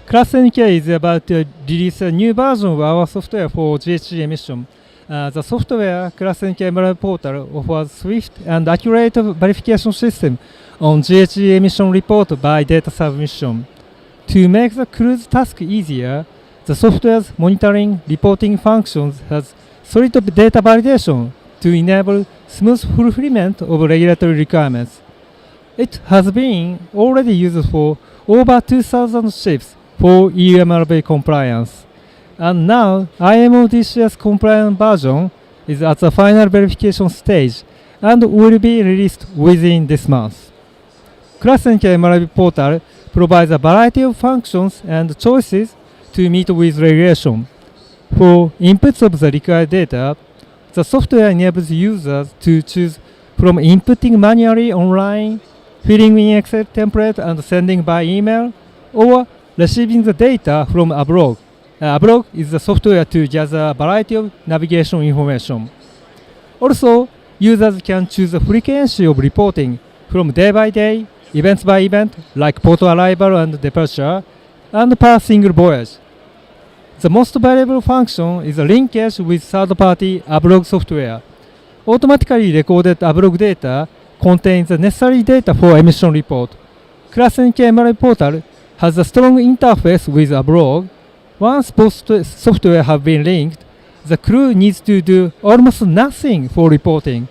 ClassNK is about to release a new version of our software for GHG emission. The software ClassNK MRI Portal offers swift and accurate verification system on GHG emission report by data submission. To make the crew's task easier, the software's monitoring reporting functions has solid data validation to enable smooth fulfillment of regulatory requirements. It has been already used for over 2,000 ships for EU MRV compliance. And now, IMO DCS compliant version is at the final verification stage and will be released within this month. ClassNK MRV Portal provides a variety of functions and choices to meet with regulation. For inputs of the required data, the software enables users to choose from inputting manually online, filling in Excel template and sending by email, or receiving the data from a blog. A blog is the software to gather a variety of navigation information. Also, users can choose the frequency of reporting from day by day, events by event, like port arrival and departure, and per single voyage. The most valuable function is a linkage with third-party ABLOG software. Automatically recorded ABLOG data contains the necessary data for emission report. ClassNK MRI Portal has a strong interface with ABLOG. Once both software have been linked, the crew needs to do almost nothing for reporting.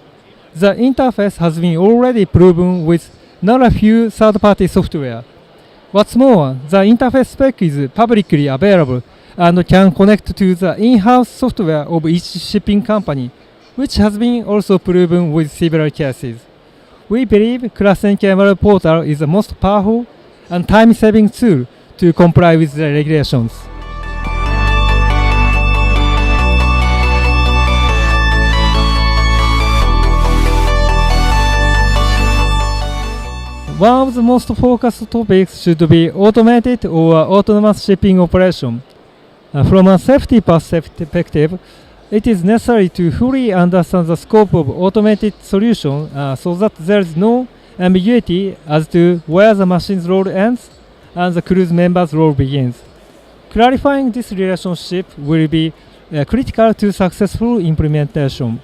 The interface has been already proven with not a few third-party software. What's more, the interface spec is publicly available and can connect to the in-house software of each shipping company, which has been also proven with several cases. We believe ClassNK MRI Portal is the most powerful and time-saving tool to comply with the regulations. One of the most focused topics should be automated or autonomous shipping operation. From a safety perspective, it is necessary to fully understand the scope of automated solution so that there is no ambiguity as to where the machine's role ends and the crew's member's role begins. Clarifying this relationship will be critical to successful implementation.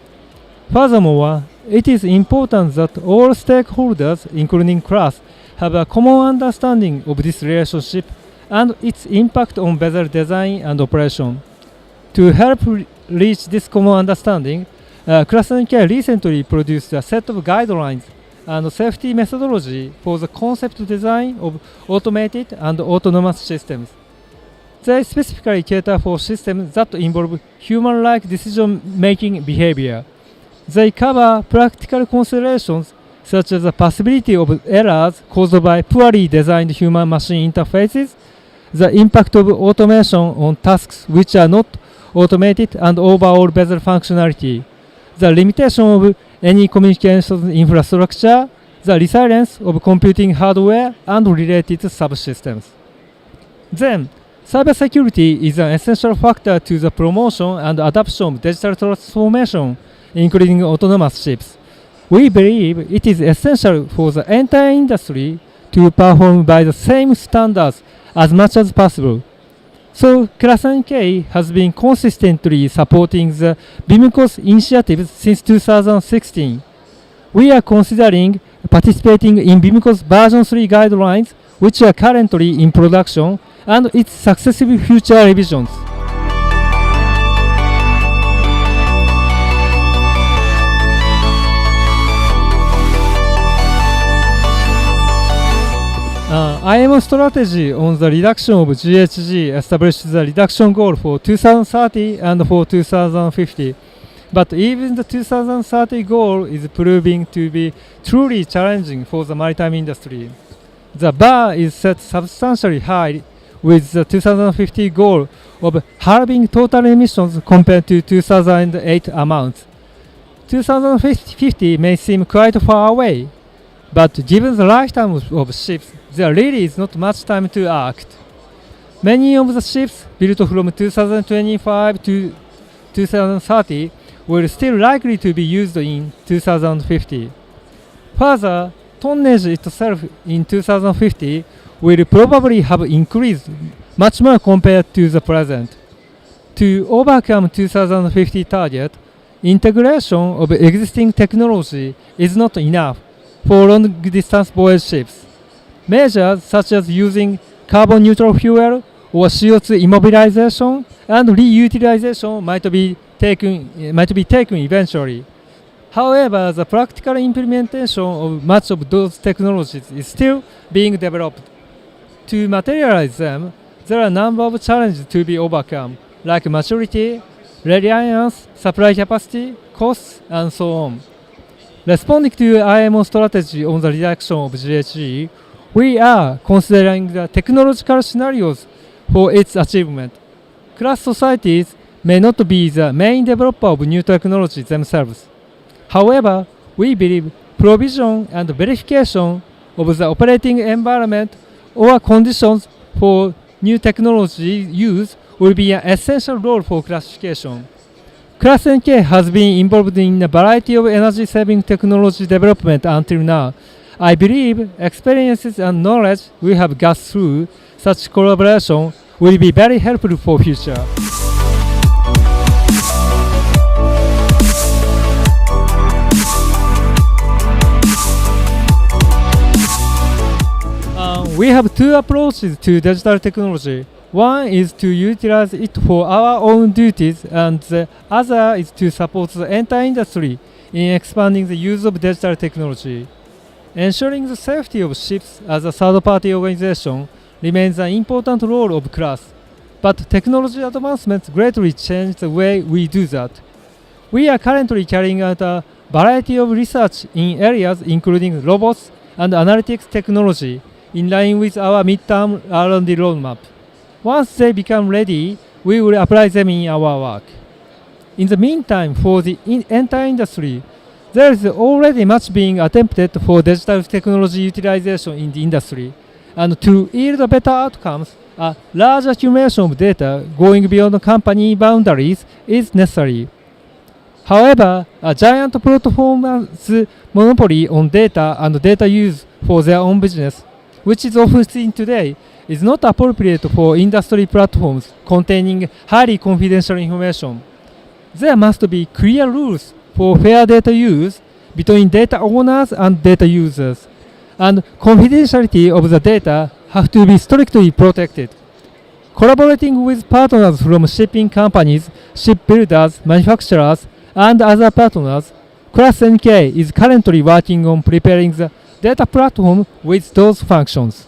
Furthermore, it is important that all stakeholders, including class, have a common understanding of this relationship and its impact on vessel design and operation. To help reach this common understanding, ClassNK recently produced a set of guidelines and safety methodology for the concept design of automated and autonomous systems. They specifically cater for systems that involve human-like decision-making behavior. They cover practical considerations such as the possibility of errors caused by poorly designed human-machine interfaces, the impact of automation on tasks which are not automated, and overall vessel functionality, the limitation of any communications infrastructure, the resilience of computing hardware and related subsystems. Then, cybersecurity is an essential factor to the promotion and adoption of digital transformation, including autonomous ships. We believe it is essential for the entire industry to perform by the same standards as much as possible. So, ClassNK has been consistently supporting the BIMCOS initiatives since 2016. We are considering participating in BIMCOS version 3 guidelines, which are currently in production, and its successive future revisions. IMO strategy on the reduction of GHG established the reduction goal for 2030 and for 2050. But even the 2030 goal is proving to be truly challenging for the maritime industry. The bar is set substantially high, with the 2050 goal of halving total emissions compared to 2008 amounts. 2050 may seem quite far away, but given the lifetime of ships, there really is not much time to act. Many of the ships built from 2025 to 2030 will still likely to be used in 2050. Further, tonnage itself in 2050 will probably have increased much more compared to the present. To overcome 2050 target, integration of existing technology is not enough for long-distance voyage ships. Measures such as using carbon-neutral fuel or CO2 immobilization and reutilization might be taken eventually. However, the practical implementation of much of those technologies is still being developed. To materialize them, there are a number of challenges to be overcome, like maturity, reliance, supply capacity, costs, and so on. Responding to IMO strategy on the reduction of GHG, we are considering the technological scenarios for its achievement. Class societies may not be the main developer of new technologies themselves. However, we believe provision and verification of the operating environment or conditions for new technology use will be an essential role for classification. ClassNK has been involved in a variety of energy-saving technology development until now. I believe experiences and knowledge we have got through such collaboration will be very helpful for future. We have two approaches to digital technology. One is to utilize it for our own duties, and the other is to support the entire industry in expanding the use of digital technology. Ensuring the safety of ships as a third-party organization remains an important role of CLASS, but technology advancements greatly change the way we do that. We are currently carrying out a variety of research in areas including robots and analytics technology, in line with our midterm R&D roadmap. Once they become ready, we will apply them in our work. In the meantime, for the entire industry, there is already much being attempted for digital technology utilization in the industry, and to yield better outcomes, a large accumulation of data going beyond company boundaries is necessary. However, a giant platform's monopoly on data and data use for their own business, which is often seen today, is not appropriate for industry platforms containing highly confidential information. There must be clear rules for fair data use between data owners and data users, and confidentiality of the data have to be strictly protected. Collaborating with partners from shipping companies, shipbuilders, manufacturers, and other partners, ClassNK is currently working on preparing the data platform with those functions.